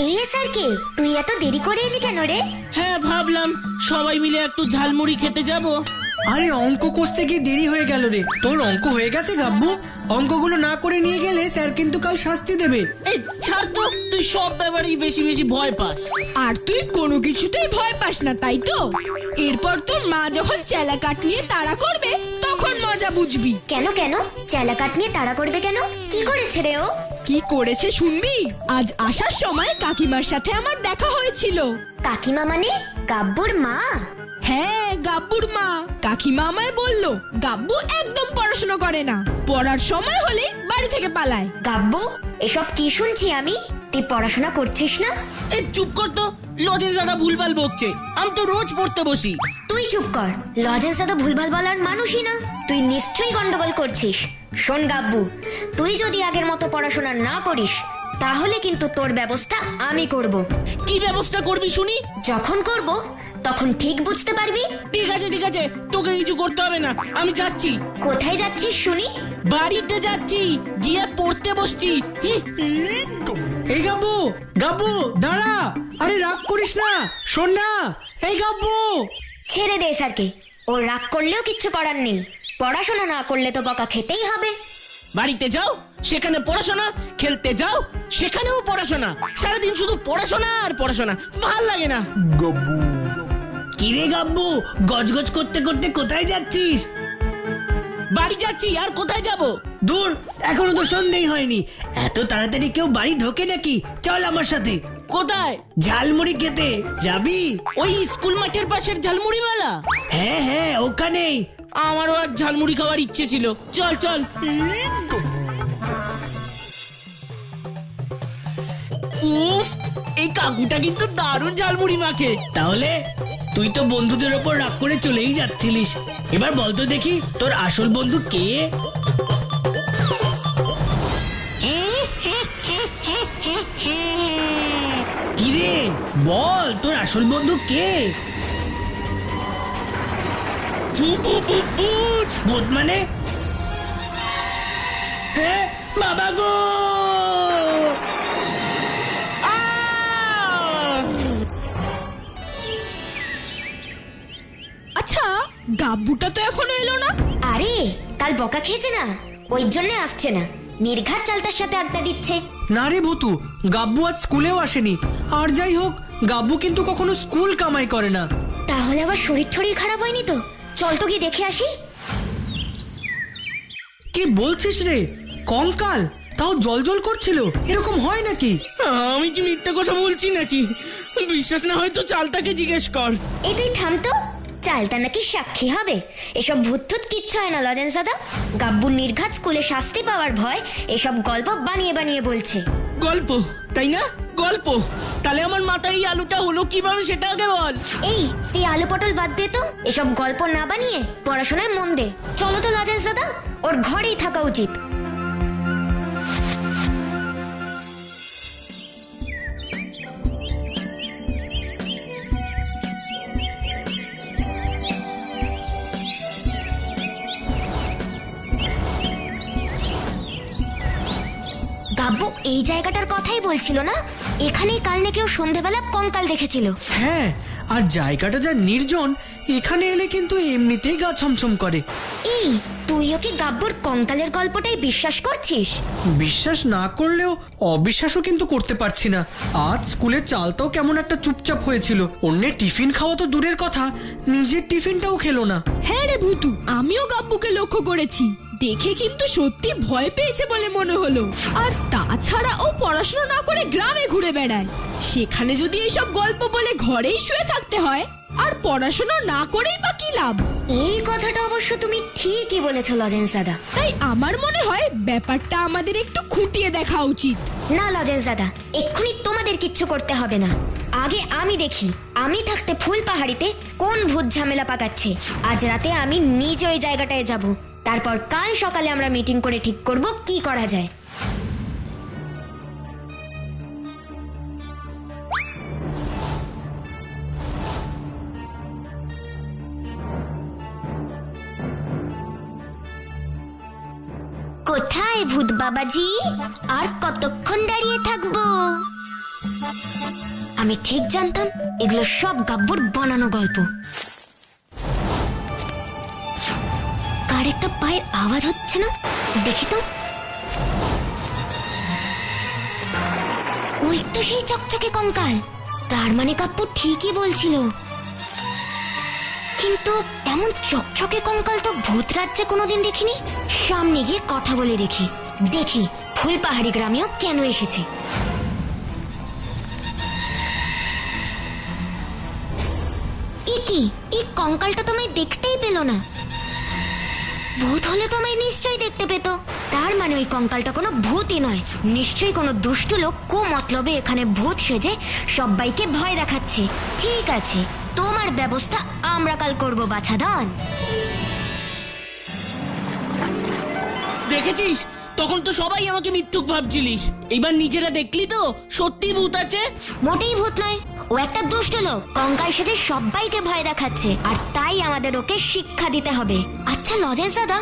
এই স্যার কে তুই এত দেরি করে এলি কেন রে? হ্যাঁ, ভাবলাম সবাই মিলে একটু ঝালমুড়ি খেতে যাব। আরে অঙ্ক কষতে গিয়ে দেরি হয়ে গেল রে। তোর অঙ্ক হয়ে গেছে গাব্বু? অঙ্কগুলো না করে নিয়ে গেলে স্যার কিন্তু কাল শাস্তি দেবে। এই ছাড় তো, তুই সব ব্যাপারেই বেশি বেশি ভয় পাস। আর তুই কোনো কিছুতেই ভয় পাস না, তাই তো? এরপর তোর মা যখন চেলা কাঠ নিয়ে তাড়া করবে তখন মজা বুঝবি। কেন কেন চেলা কাঠ নিয়ে তাড়া করবে কেন? কি করেছে রে ও? কি করেছে শুনবি? আজ আসার সময় কাকিমার সাথে আমার দেখা হয়েছিল। কাকিমা মানে গাব্বুর মা? হ্যাঁ, গাব্বুর মা। কাকিমা আমায় বলল গাব্বু একদম পড়াশোনা করে না, পড়ার সময় হলে বাড়ি থেকে পালায়। গাব্বু, এসব কি শুনছি আমি? তুই পড়াশোনা করছিস না? এই চুপ কর তো, লজেন্স দাদা ভুলভাল বকছে। আমি তো রোজ পড়তে বসি। তুই চুপ কর, লজেন্স দাদা ভুলভাল বলার মানুষই না। তুই নিশ্চয়ই গন্ডগোল করছিস। শোন গাব্বু, তুই যদি আগের মতো পড়াশোনা না করিস তাহলে কিন্তু তোর ব্যবস্থা আমি করব। কি ব্যবস্থা করবি শুনি? যখন করব তখন ঠিক বুঝতে পারবি। ঠিক আছে ঠিক আছে, তোকে কিছু করতে হবে না, আমি যাচ্ছি। কোথায় যাচ্ছিস শুনি? বাড়িতে যাচ্ছি, গিয়ে পড়তে বসছি। এই গাব্বু, গাব্বু দাঁড়া। আরে রাগ করিস না, শোন না। এই গাব্বু, ছেড়ে দে স্যারকে, ও রাগ করলেও কিচ্ছু করার নেই। পড়াশোনা না করলে তো বকা খেতেই হবে। বাড়িতে যাও, সেখানে পড়াশোনা, খেলতে যাও, সেখানেও পড়াশোনা, সারাদিন শুধু পড়াশোনা আর পড়াশোনা, ভাল লাগে না। কিরে গাব্বু, গজগজ করতে করতে কোথায় যাচ্ছিস? বাড়ি যাচ্ছি, আর কোথায় যাব? দূর, এখনো তো সন্ধ্যেই হয়নি। এত তাড়াতাড়ি কেউ বাড়ি ঢোকে নাকি? চল আমার সাথে কোথায়? ঝালমুড়ি খেতে যাবি? ওই স্কুল মাঠের পাশের ঝালমুড়িওয়ালা? হ্যাঁ হ্যাঁ, ওখানেই। আমারও আর ঝালমুড়ি খাওয়ার ইচ্ছে ছিল। চল চল। উফ, এই কাকুটা কিন্তু দারুণ ঝালমুড়ি মাখে। তাহলে তুই তো বন্ধুদের ওপর রাগ করে চলেই যাচ্ছিলিস। এবার বলতো দেখি, তোর আসল বন্ধু কে? কিরে বল, তোর আসল বন্ধু কে? ভূত মানে? হ্যাঁ বাবা গো! আচ্ছা, গাব্বুটা তো এখনো এলো না। আরে কাল বকা খেয়েছে না, ওই জন্য আসছে না। নির্ঘাত চালতার সাথে আড্ডা দিচ্ছে। না রে ভূতু, গাব্বু আজ স্কুলেও আসেনি। আর যাই হোক, গাব্বু কিন্তু কখনো স্কুল কামাই করে না। তাহলে আবার শরীর টরীর খারাপ হয়নি তো? চল তো গিয়ে দেখে আসি। কি বলছিস রে? কঙ্কাল, তাও জল জল করছিল? এরকম হয় নাকি? আমি কি মিথ্যে কথা বলছি নাকি? বিশ্বাস না হয় তো চালতাকে জিজ্ঞেস কর। এই তুই থাম তো, চালতা নাকি সাক্ষী হবে? এসব ভূত টুত কিচ্ছু হয় না লজেন্স দাদা। গাব্বুর নির্ঘাত স্কুলে শাস্তি পাওয়ার ভয় এসব গল্প বানিয়ে বানিয়ে বলছে। গল্প, তাই না? গল্প? তাহলে আমার মাথায় এই আলুটা হলো কিভাবে সেটা আগে বল। এই তুই আলু পটল বাদ দে তো, এসব গল্প না বানিয়ে পড়াশোনায় মন দে। চলো তো লজেন্স দাদা, ওর ঘরেই থাকা উচিত। গাব্বু এই জায়গাটার কথাই বলছিল না? এখানেই কাল নাকি ও সন্ধেবেলা কঙ্কাল দেখেছিল। হ্যাঁ, আর জায়গাটা যা নির্জন, এখানে এলে কিন্তু এমনিতেই গা ছমছম করে। এই তুইও কি গাব্বুর কঙ্কালের গল্পটাই বিশ্বাস করছিস? বিশ্বাস না করলেও অবিশ্বাসও কিন্তু করতে পারছি না। আজ স্কুলে চালটাও কেমন একটা চুপচাপ হয়েছিল। অন্যের টিফিন খাওয়া তো দূরের কথা, নিজের টিফিনটাও খেলো না। হ্যাঁ রে ভূতু, আমিও গাব্বুকে লক্ষ্য করেছি। দেখে কিন্তু সত্যি ভয় পেয়েছে বলে মনে হলো। আর তাছাড়া ও পড়াশোনা না করে গ্রামে ঘুরে বেড়ায়। সেখানে যদি এইসব গল্প বলে ঘরেই শুয়ে থাকতে হয়, আর পড়াশোনা না করেই বা কি লাভ? এই কথাটা অবশ্য তুমি ঠিকই বলেছ লজেন্স দাদা। তাই আমার মনে হয় ব্যাপারটা আমাদের একটু খুঁটিয়ে দেখা উচিত। না লজেন্স দাদা, এক্ষুনি তোমাদের কিচ্ছু করতে হবে না। আগে আমি দেখি আমি থাকতে ফুল পাহাড়িতে কোন ভূত ঝামেলা পাকাচ্ছে। আজ রাতে আমি নিজে ওই জায়গাটায় যাব, তারপর কাল সকালে আমরা মিটিং করে ঠিক করব কি করা যায়। কোথায় ভূত বাবাজি? আর কতক্ষণ দাঁড়িয়ে থাকবো? আমি ঠিক জানতাম এগুলো সব গাব্বুর বানানো গল্প। কার একটা পায়ের আওয়াজ হচ্ছে না, দেখি তো। ওই তো সেই চকচকে কঙ্কাল। তার মানে কাপ্পু ঠিকই বলছিল। কিন্তু এমন চকচকে কঙ্কাল তো ভূত রাজ্যে কোনোদিন দেখিনি। সামনে গিয়ে কথা বলে দেখি ফুলপাহাড়ি গ্রামেও কেন এসেছে। কি এই কঙ্কালটা তোমায় দেখতেই পেল না? ভূত হলে তোমায় নিশ্চয়ই দেখতে পেত। তার মানে ওই কঙ্কালটা কোনো ভূতই নয়, নিশ্চয়ই কোনো দুষ্ট লোক কুমতলবে এখানে ভূত সেজে সবাইকে ভয় দেখাচ্ছে। ঠিক আছে, তোমার ব্যবস্থা আমরা কাল করব বাছাধন। দেখেছিস, তখন তো সবাই আমাকে মিথ্যুক ভাবছিলিস। এবার নিজেরা দেখলি তো সত্যি ভূত আছে। মোটেই ভূত নয়, ও একটা দুষ্ট লোক কঙ্কাল সেজে সবাইকে ভয় দেখাচ্ছে, আর তাই আমাদের ওকে শিক্ষা দিতে হবে। আচ্ছা লজেন্স দাদা,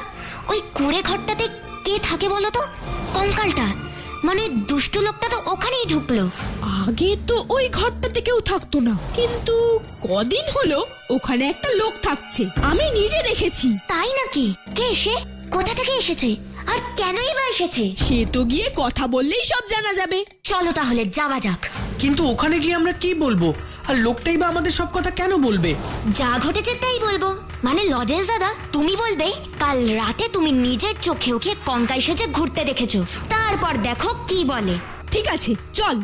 ওই কুড়ে ঘরটাতে কে থাকে বলো তো? কঙ্কালটা মানে দুষ্ট লোকটা তো ওখানেই ঢুকলো। আগে তো ওই ঘরটাতে কেউ থাকতো না, কিন্তু কদিন হলো ওখানে একটা লোক থাকছে, আমি নিজে দেখেছি। তাই নাকি? কে সে? কোথা থেকে এসেছে? আর কেনই বা এসেছে? সে তো গিয়ে কথা বললেই সব জানা যাবে। চলো তাহলে যাওয়া যাক। কিন্তু ওখানে গিয়ে আমরা কি বলবো? আর লোকটাই বা আমাদের সব কথা কেন বলবে? যা ঘটেছে তাই বলবো। মানে লজেন্স দাদা, তুমি বলবে কাল রাতে তুমি নিজের চোখে ওকে কঙ্কাল সেজে ঘুরতে দেখেছো, তারপর দেখো কি বলে। ঠিক আছে, চল।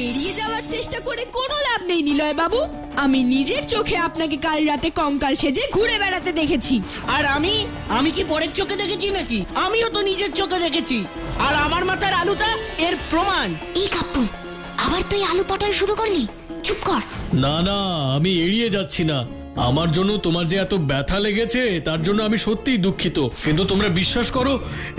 এড়িয়ে যাওয়ার চেষ্টা করে কোনো লাভ নেই নিলয় বাবু। আমি নিজের চোখে আপনাকে কাল রাতে কঙ্কাল সেজে ঘুরে বেড়াতে দেখেছি। আর আমি কি পরের চোখে দেখেছি নাকি? আমিও তো নিজের চোখে দেখেছি। আর আমার মাথার আলুটা এর প্রমাণ। এই কাপ্পু, আবার তুই আলু পটল শুরু করলি? চুপ কর। না না, আমি এড়িয়ে যাচ্ছি না। আমার জন্য তোমার যে এত ব্যথা লেগেছে তার জন্য আমি সত্যিই দুঃখিত, কিন্তু তোমরা বিশ্বাস করো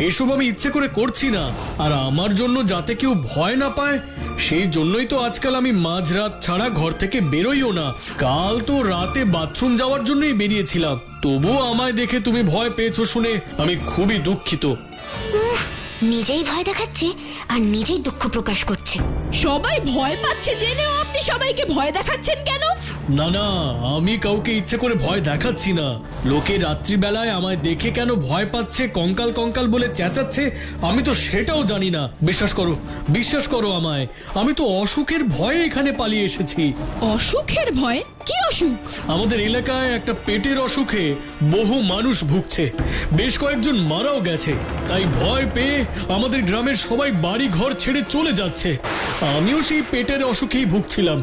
এসব আমি ইচ্ছে করে করছি না। আর আমার জন্য যাতে কেউ ভয় না পায় সেই জন্যই তো আজকাল আমি মাঝরাত ছাড়া ঘর থেকে বেরোইও না। কাল তো রাতে বাথরুম যাওয়ার জন্যই বেরিয়েছিলাম, তবুও আমায় দেখে তুমি ভয় পেয়েছো শুনে আমি খুবই দুঃখিত। নিজেই ভয় দেখাচ্ছে আর নিজেই দুঃখ প্রকাশ করছে। সবাই ভয় পাচ্ছে জেনেও আপনি সবাইকে ভয় দেখাচ্ছেন কেন? না না, আমি কাউকে ইচ্ছে করে ভয় দেখাচ্ছি না। লোকে রাত্রিবেলায় আমায় দেখে কেন ভয় পাচ্ছে, কঙ্কাল কঙ্কাল বলে চেঁচাচ্ছে, আমি তো সেটাও জানি না। বিশ্বাস করো আমায়, আমি তো অসুখের ভয়ে এখানে পালিয়ে এসেছি। অসুখের ভয়? কি অসুখ? আমাদের এলাকায় একটা পেটের অসুখে বহু মানুষ ভুগছে, বেশ কয়েকজন মারাও গেছে। তাই ভয় পেয়ে আমাদের গ্রামের সবাই বাড়ি ঘর ছেড়ে চলে যাচ্ছে। আমিও সেই পেটের অসুখেই ভুগছিলাম,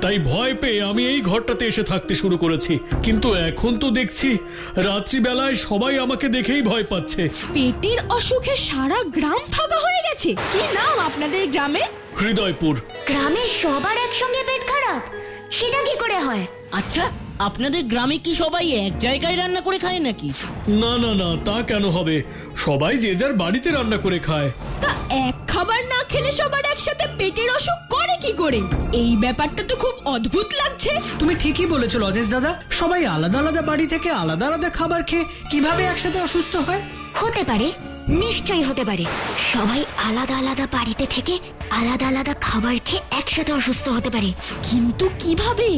তাই ভয় পেয়ে আমি এই ঘরটাতে এসে থাকতে শুরু করেছি। কিন্তু এখন তো দেখছি রাত্রিবেলায় সবাই আমাকে দেখেই ভয় পাচ্ছে। পেটের অসুখে সারা গ্রাম ফাঁকা হয়ে গেছে। কি নাম আপনাদের গ্রামের? হৃদয়পুর। গ্রামের সবার একসঙ্গে পেট খারাপ? সেটা কি করে হয়? আচ্ছা, আপনাদের গ্রামে কি সবাই এক জায়গায় রান্না করে খায় নাকি? না না না, তা কেন হবে? সবাই যে যার বাড়িতে রান্না করে খায়। তা এক খাবার না খেলে সবার একসাথে পেটের অসুখ করে কি করে? এই ব্যাপারটা তো খুব অদ্ভুত লাগছে। তুমি ঠিকই বলেছো লজেন্স দাদা, সবাই আলাদা আলাদা বাড়ি থেকে আলাদা আলাদা খাবার খেয়ে কিভাবে একসাথে অসুস্থ হয়? হতে পারে, নিশ্চয়ই হতে পারে। সবাই আলাদা আলাদা বাড়িতে থেকে আলাদা আলাদা খাবার খেয়ে একসাথে অসুস্থ হতে পারে। কিন্তু কিভাবে?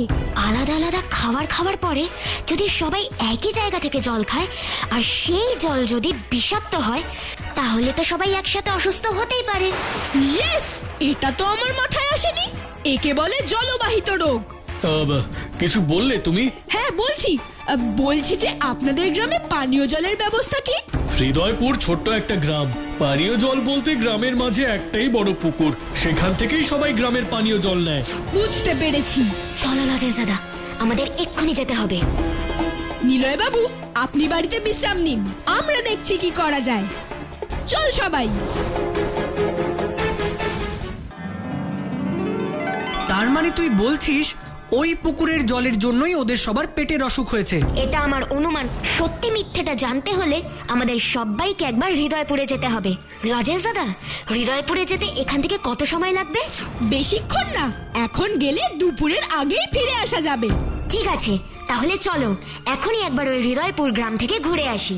আলাদা আলাদা খাবার পরে যদি সবাই একই জায়গা থেকে জল খায় আর সেই জল যদি বিষাক্ত হয়, তাহলে তো সবাই একসাথে অসুস্থ হতেই পারে। ইয়েস, এটা তো আমার মাথায় আসেনি। একে বলে জলবাহিত রোগ। কিছু বললে তুমি? হ্যাঁ বলছি যে আপনাদের গ্রামে পানীয় জলের ব্যবস্থা কি? হৃদয়পুর ছোট্ট একটা গ্রাম। পানীয় জল বলতে গ্রামের মাঝে একটাই বড় পুকুর, সেখান থেকেই সবাই গ্রামের পানীয় জল নেয়। বুঝতে পেরেছি। চলো লজেন্স দাদা, আমাদের এক্ষুনি যেতে হবে। নিলয় বাবু, আপনি বাড়িতে বিশ্রাম নিন, আমরা দেখছি কি করা যায়। চল সবাই। তার মানে তুই বলছিস ওই পুকুরের জলের জন্যই ওদের সবার পেটের অসুখ হয়েছে? এটা আমার অনুমান। সত্যি মিথ্যেটা জানতে হলে আমাদের সবাইকে একবার হৃদয়পুরে যেতে হবে। লজেন্স দাদা, হৃদয়পুরে যেতে এখান থেকে কত সময় লাগবে? বেশিক্ষণ না, এখন গেলে দুপুরের আগেই ফিরে আসা যাবে। ঠিক আছে, তাহলে চলো এখনই একবার ওই হৃদয়পুর গ্রাম থেকে ঘুরে আসি।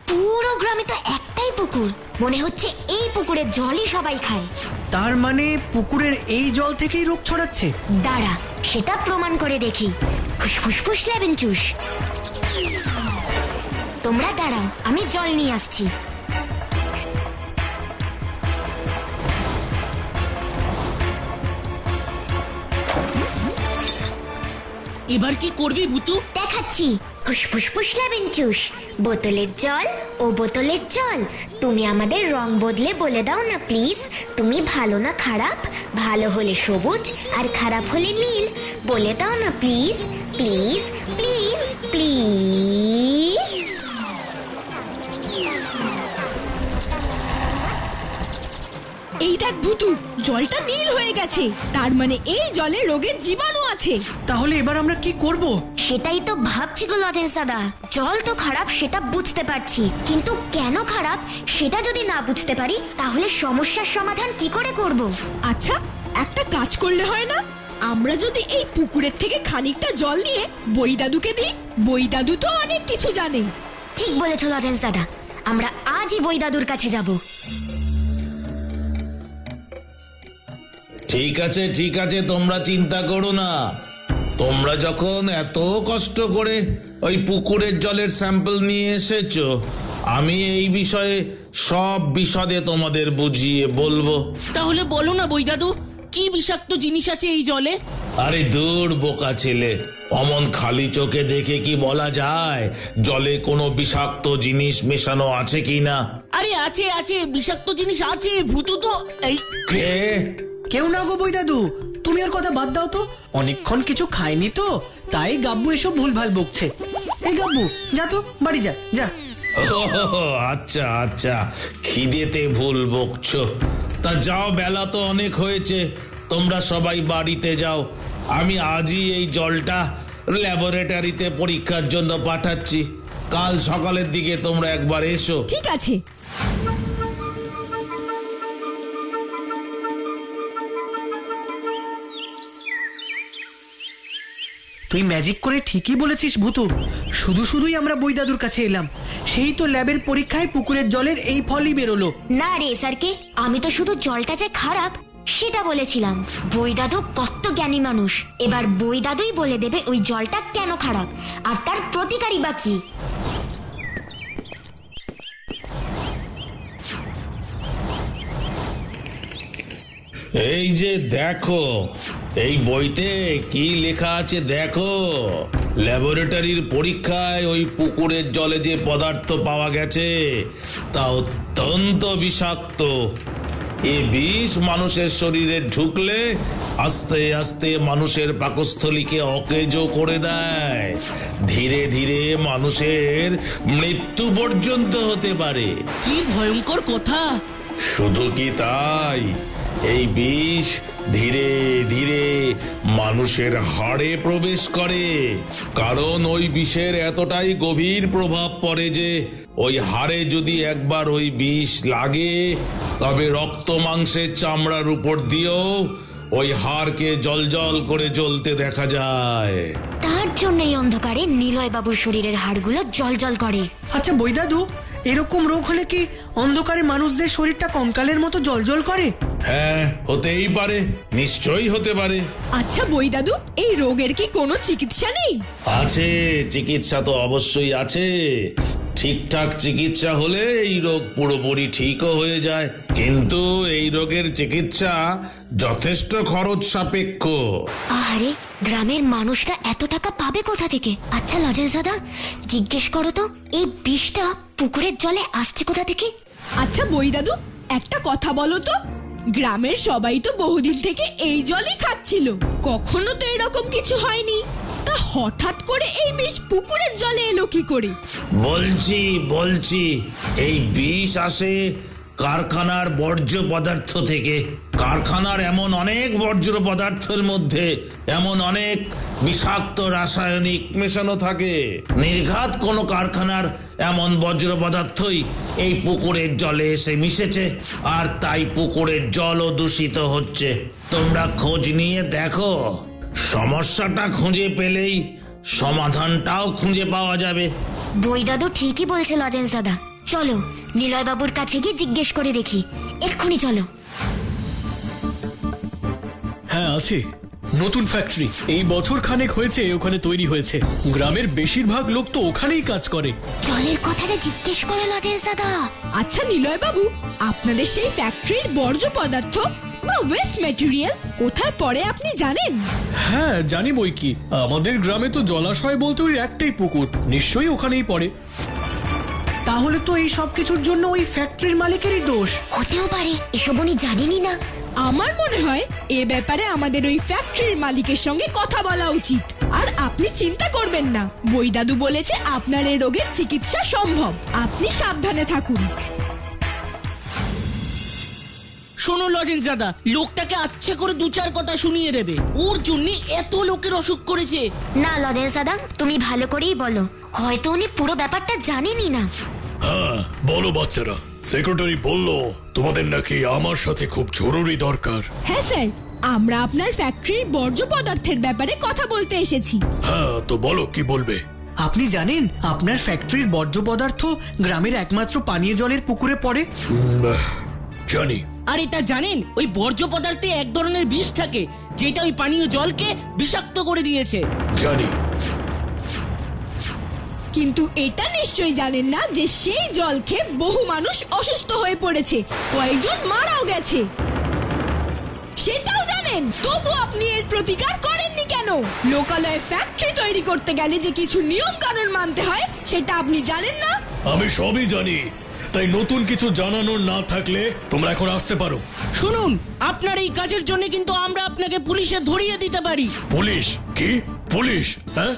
পুরো গ্রামে তো একটা একটাই পুকুর, মনে হচ্ছে এই পুকুরের জলই সবাই খায়। তার মানে পুকুরের এই জল থেকেই রোগ ছড়াচ্ছে? দাঁড়া, সেটা প্রমাণ করে দেখি। ফুসফুস লেবেন চুস। তোমরা দাঁড়াও, আমি জল নিয়ে আসছি। এবার কি করবি ভুতু? দেখাচ্ছি। ফুসফুস লেবেন চুস। বোতলের জল ও বোতলের জল, তুমি আমাদের রং বদলে বলে দাও না প্লিজ, তুমি ভালো না খারাপ? ভালো হলে সবুজ আর খারাপ হলে নীল। বলে দাও না প্লিজ, প্লিজ প্লিজ প্লিজ। এই দেখ ভুতু, জলটা নীল হয়ে গেছে। তার মানে এই জলে রোগের জীবাণু আছে। তাহলে এবার আমরা কি করব? সেটাই তো ভাবছি গো লজেন্স দাদা। জল তো খারাপ সেটা বুঝতে পারছি, কিন্তু কেন খারাপ সেটা যদি না বুঝতে পারি তাহলে সমস্যার সমাধান কি করে করব? আচ্ছা, একটা কাজ করলে হয় না? আমরা যদি এই পুকুরের থেকে খানিকটা জল নিয়ে বই দাদুকে দিই, বই দাদু তো অনেক কিছু জানে। ঠিক বলেছো লজেন্স দাদা, আমরা আজই বই দাদুর কাছে যাব। ঠিক আছে ঠিক আছে, তোমরা চিন্তা করো না। তোমরা যখন এত কষ্ট করে ওই পুকুরের জলের স্যাম্পল নিয়ে এসেছো, আমি এই বিষয়ে সব বিশদে তোমাদের বুঝিয়ে বলবো। তাহলে বলো না বই দাদু, কি বিষাক্ত জিনিস আছে এই জলে? আরে দূর বোকা ছেলে, অমন খালি চোখে দেখে কি বলা যায় জলে কোনো বিষাক্ত জিনিস মেশানো আছে কিনা? আরে আছে আছে, বিষাক্ত জিনিস আছে। ভুতু তো এই কে? কেউ না গো বই দাদু, তুমি ওর কথা বাদ দাও তো। অনেকক্ষণ কিছু খায়নি তো, তাই গাব্বু এসব ভুলভাল বকছে। এই গাব্বু, যা তো বাড়ি যা যা। আচ্ছা আচ্ছা, খিদেতে ভুল বকছো। তা যাও, বেলা তো অনেক হয়েছে, তোমরা সবাই বাড়িতে যাও। আমি আজই এই জলটা ল্যাবরেটরিতে পরীক্ষার জন্য পাঠাচ্ছি। কাল সকালের দিকে তোমরা একবার এসো। ঠিক আছে। তুই ম্যাজিক করে ঠিকই বলেছিস ভূতু, শুধু শুধুই আমরা বই দাদুর কাছে এলাম। সেই তো ল্যাবের পরীক্ষায় পুকুরের জলের এই ফলই বেরোলো। না রে স্যারকে, আমি তো শুধু জলটা যে খারাপ সেটা বলেছিলাম। বই দাদু কত জ্ঞানী মানুষ, এবার বই দাদুই বলে দেবে ওই জলটা কেন খারাপ আর তার প্রতিকারই বা কি। এই যে দেখো, এই বইতে কি লেখা আছে দেখো। ল্যাবরেটরির পরীক্ষায় ওই পুকুরের জলে যে পদার্থ পাওয়া গেছে তা অত্যন্ত বিষাক্ত। এ বিষ মানুষের শরীরে ঢুকলে আস্তে আস্তে মানুষের পাকস্থলীকে অকেজো করে দেয়। ধীরে ধীরে মানুষের মৃত্যু পর্যন্ত হতে পারে। কি ভয়ঙ্কর কথা! শুধু কি তাই, এই বিষ ধীরে ধীরে মানুষের হাড়ে প্রবেশ করে। কারণ ওই বিষের এতটাই গভীর প্রভাব পড়ে যে ওই হাড়ে যদি একবার ওই বিষ লাগে তবে রক্ত মাংসের চামড়ার উপর দিয়েও ওই হাড়কে জলজল করে জ্বলতে দেখা যায়। তার জন্যই অন্ধকারে নিলয় বাবুর শরীরের হাড়গুলো জলজল করে। আচ্ছা বই দাদু, এরকম রোগ হলে কি অন্ধকারে মানুষদের শরীরটা কঙ্কালের মতো জলজল করে? হ্যাঁ, হতেই পারে, নিশ্চয়ই হতে পারে। আচ্ছা বই দাদু, এই রোগের কি কোনো চিকিৎসা নেই? আছে, চিকিৎসা তো অবশ্যই আছে। ঠিকঠাক চিকিৎসা হলে এই রোগ পুরোপুরি ঠিকও হয়ে যায়, কিন্তু এই রোগের চিকিৎসা যথেষ্ট খরচ সাপেক্ষ। আরে গ্রামের মানুষরা এত টাকা পাবে কোথা থেকে? আচ্ছা লজেন্স দাদা, জিজ্ঞেস করো তো এই বিষটা পুকুরের জলে আসছে কোথা থেকে? আচ্ছা বই দাদু, একটা কথা বলো তো, গ্রামের সবাই তো বহুদিন থেকে এই জলই খাচ্ছিল, কখনো তো এরকম কিছু হয়নি। তা হঠাৎ করে এই বিষ পুকুরের জলে এলো কি করে? বলছি এই বিষ আসে কারখানার বর্জ্য পদার্থ থেকে। কারখানার এমন অনেক বর্জ্য পদার্থের মধ্যে এমন অনেক বিষাক্ত রাসায়নিক মেশানো থাকে। নির্ঘাত কোনো কারখানার এমন বর্জ্য পদার্থই এই পুকুরের জলে এসে মিশেছে, আর তাই পুকুরের জলও দূষিত হচ্ছে। তোমরা খোঁজ নিয়ে দেখো, সমস্যাটা খুঁজে পেলেই সমাধানটাও খুঁজে পাওয়া যাবে। বই দাদু ঠিকই বলছে লজেন্স দাদা, চলো নিলয় বাবুর কাছে গিয়ে জিজ্ঞেস করে দেখি। এক্ষুনি চলো। হ্যাঁ আছে, নতুন ফ্যাক্টরি এই বছর খানেক হয়েছে ওখানে তৈরি হয়েছে। গ্রামের বেশিরভাগ লোক তো ওখানেই কাজ করে। জলের কথাটা জিজ্ঞেস করো লজেন্স দাদা। আচ্ছা নিলয় বাবু, আপনাদের সেই ফ্যাক্টরির বর্জ্য পদার্থ বা ওয়েস্ট ম্যাটেরিয়াল কোথায় পড়ে আপনি জানেন? হ্যাঁ জানি বই কি, আমাদের গ্রামে তো জলাশয় বলতে ওই একটাই পুকুর, নিশ্চয়ই ওখানেই পড়ে। তাহলে তো এই সব কিছুর জন্য ওই ফ্যাক্টরির মালিকেরই দোষ। হতেও পারে, এসব উনি জানেনই না। আমার মনে হয় এ ব্যাপারে আমাদের ওই ফ্যাক্টরির মালিকের সঙ্গে কথা বলা উচিত। আর আপনি চিন্তা করবেন না, বই দাদু বলেছে আপনার এই রোগের চিকিৎসা সম্ভব। আপনি সাবধানে থাকুন। শোনো লজেন্স দাদা, লোকটাকে আচ্ছা করে দু চার কথা শুনিয়ে দেবে। ওর জন্য এত লোকের অসুখ করেছে। না লজেন্স দাদা, তুমি ভালো করেই বলো, হয়তো উনি পুরো ব্যাপারটা জানেনই না। হ্যাঁ বলো বাচ্চারা, সেক্রেটারি বলল তোমাদের নাকি আমার সাথে খুব জরুরি দরকার। হ্যাঁ স্যার, আমরা আপনার ফ্যাক্টরির বর্জ্য পদার্থের ব্যাপারে কথা বলতে এসেছি। হ্যাঁ তো বলো কি বলবে। আপনি জানেন আপনার ফ্যাক্টরির বর্জ্য পদার্থ গ্রামের একমাত্র পানীয় জলের পুকুরে পড়ে? জানি। আর এটা জানেন, ওই বর্জ্য পদার্থে এক ধরনের বিষ থাকে যেটা ওই পানীয় জলকে বিষাক্ত করে দিয়েছে। জানি। কিন্তু এটা নিশ্চয়ই জানেন না যে সেই জল খেয়ে বহু মানুষ অসুস্থ হয়ে পড়েছে, কয়েকজন মারাও গেছে। সেটাও জানেন, তবু আপনি এর প্রতিকার করেননি কেন? লোকালয়ে ফ্যাক্টরি তৈরি করতে গেলে যে কিছু নিয়ম কানুন মানতে হয় সেটা আপনি জানেন না? আমি সবই জানি, তাই নতুন কিছু জানানোর না থাকলে তোমরা এখন আসতে পারো। শুনুন, আপনার এই কাজের জন্য কিন্তু আমরা আপনাকে পুলিশে ধরিয়ে দিতে পারি। পুলিশ? কি পুলিশ? হ্যাঁ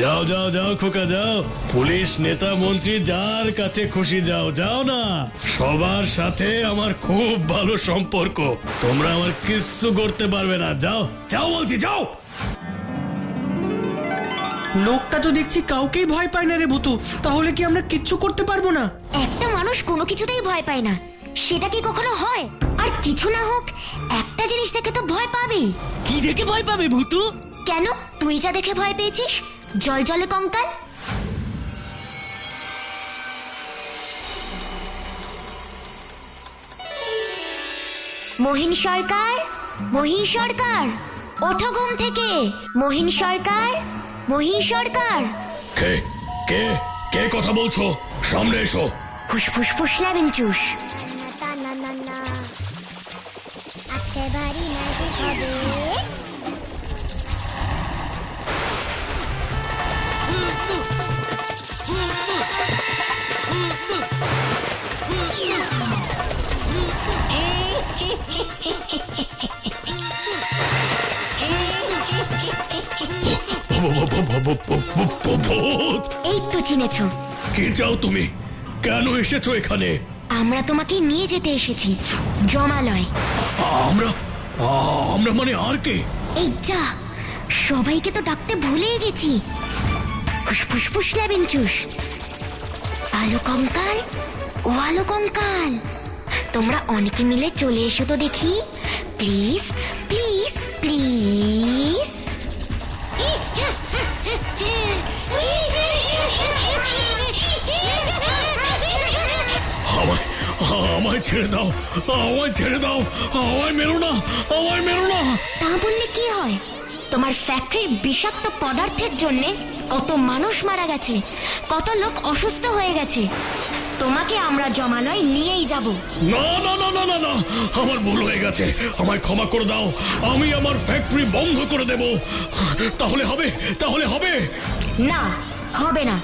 যাও যাও যাও খোকা যাও, পুলিশ নেতা মন্ত্রী যার কাছে খুশি যাও, যাও না। সবার সাথে আমার খুব ভালো সম্পর্ক, তোমরা আমার কিচ্ছু করতে পারবে না। যাও যাও বলছি, যাও। লোকটা তো দেখছি কাউকেই ভয় পায় না রে ভূতু, তাহলে কি আমরা কিচ্ছু করতে পারবো না? একটা মানুষ কোনো কিছুতেই ভয় পায় না, সেটা কি কখনো হয়? আর কিছু না হোক, একটা জিনিস দেখে তো ভয় পাবে। কি দেখে ভয় পাবে ভূতু? কেন, তুই যা দেখে ভয় পেয়েছিস, জল জলে কঙ্কাল। মহিন সরকার, মহিন সরকার, ওঠো ঘুম থেকে। মহিন সরকার, মহিন সরকার। কে কে কে কথা বলছো? সামনে এসো। ফুসফুস ফুসলাবেন চুস। আজকে বাড়ি ম্যাজিক হবে। এই তো চিনেছো। কি চাও তুমি? কেন এসেছো এখানে? আমরা তোমাকে নিয়ে যেতে এসেছি জমালয়। আমরা আমরা মানে আর কে? এই যা, সবাইকে তো ডাকতে ভুলেই গেছি। ফুসফুস ফুসলাবেন চুস। আলো কঙ্কাল, ও আলো কঙ্কাল, তোমরা অনেকে মিলে চলে এসো তো দেখি, প্লিজ প্লিজ প্লিজ। আমায় ছেড়ে দাও, আমায় ছেড়ে দাও, আমায় মেরো না, আমায় মেরো না। তা বললে কি হয়? তোমার ফ্যাক্টরির বিষাক্ত পদার্থের জন্য কত মানুষ মারা গেছে, কত লোক অসুস্থ হয়ে গেছে। তোমাকে আমরা জমালয় নিয়েই যাব। না না না না না না, আমার ভুল হয়ে গেছে, আমায় ক্ষমা করে দাও। আমি আমার ফ্যাক্টরি বন্ধ করে দেব। তাহলে হবে, তাহলে হবে? না, হবে না।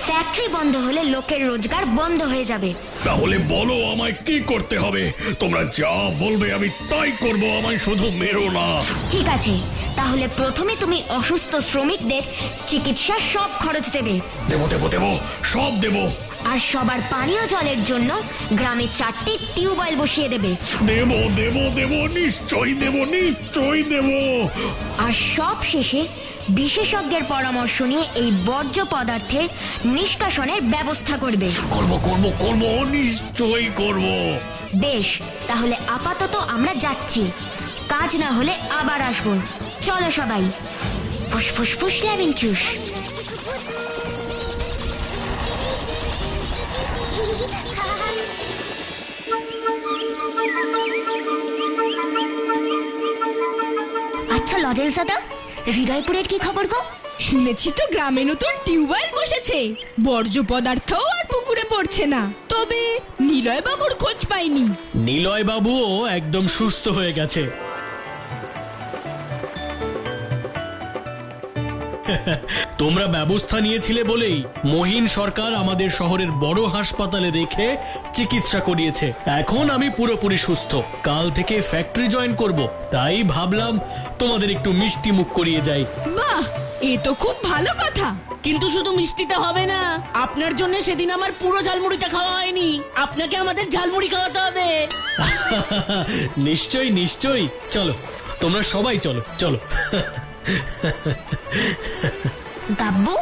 ফ্যাক্টরি বন্ধ হলে লোকের রোজগার বন্ধ হয়ে যাবে। তাহলে বলো আমায় কি করতে হবে? তোমরা যা বলবে আমি তাই করব, আমায় শুধু মেরো না। ঠিক আছে, তাহলে প্রথমে তুমি অসুস্থ শ্রমিকদের চিকিৎসার সব খরচ দেবে। দেবো দেবো দেবো, সব দেবো। আর সবার পানীয় জলের জন্য গ্রামে 4টি টিউবওয়েল বসিয়ে দেবে। দেবো দেবো দেবো, নিশ্চয়ই দেবো, নিশ্চয়ই দেবো। আর সব শেষে বিশেষজ্ঞের পরামর্শ নিয়ে এই বর্জ্য পদার্থের নিষ্কাশনের ব্যবস্থা করবে। করবো করবো করবো, নিশ্চয়ই করবো। বেশ, তাহলে আপাতত আমরা যাচ্ছি, কাজ না হলে আবার আসবো। চলো সবাই। ফুস ফুস ফুস লেমন জুস। আচ্ছা লজেন্স দাদা, হৃদয়পুরের কি খবর গো? শুনেছি তো গ্রামে নতুন টিউবওয়েল বসেছে, বর্জ্য পদার্থও আর পুকুরে পড়ছে না। তবে নিলয় বাবুর খোঁজ পাইনি। নিলয় বাবুও একদম সুস্থ হয়ে গেছে। তোমরা ব্যবস্থা নিয়েছিলে বলেই মহিন সরকার আমাদের শহরের বড় হাসপাতালে রেখে চিকিৎসা করিয়েছে। এখন আমি পুরোপুরি সুস্থ, কাল থেকে ফ্যাক্টরি জয়েন করব। তাই ভাবলাম তোমাদের একটু মিষ্টি মুখ করিয়ে যাই। বাহ, এ তো খুব ভালো কথা। কিন্তু শুধু মিষ্টিটা হবে না, আপনার জন্য সেদিন আমার পুরো ঝালমুড়িটা খাওয়া হয়নি, আপনাকে আমাদের ঝালমুড়ি খাওয়াতে হবে। নিশ্চয়ই নিশ্চয়ই, চলো তোমরা সবাই চলো চলো। গাব্বু,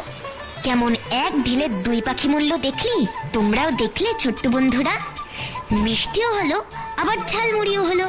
কেমন এক ঢিলে দুই পাখি মূল্য দেখলি? তোমরাও দেখলে ছোট্ট বন্ধুরা, মিষ্টিও হলো আবার ঝালমুড়িও হলো।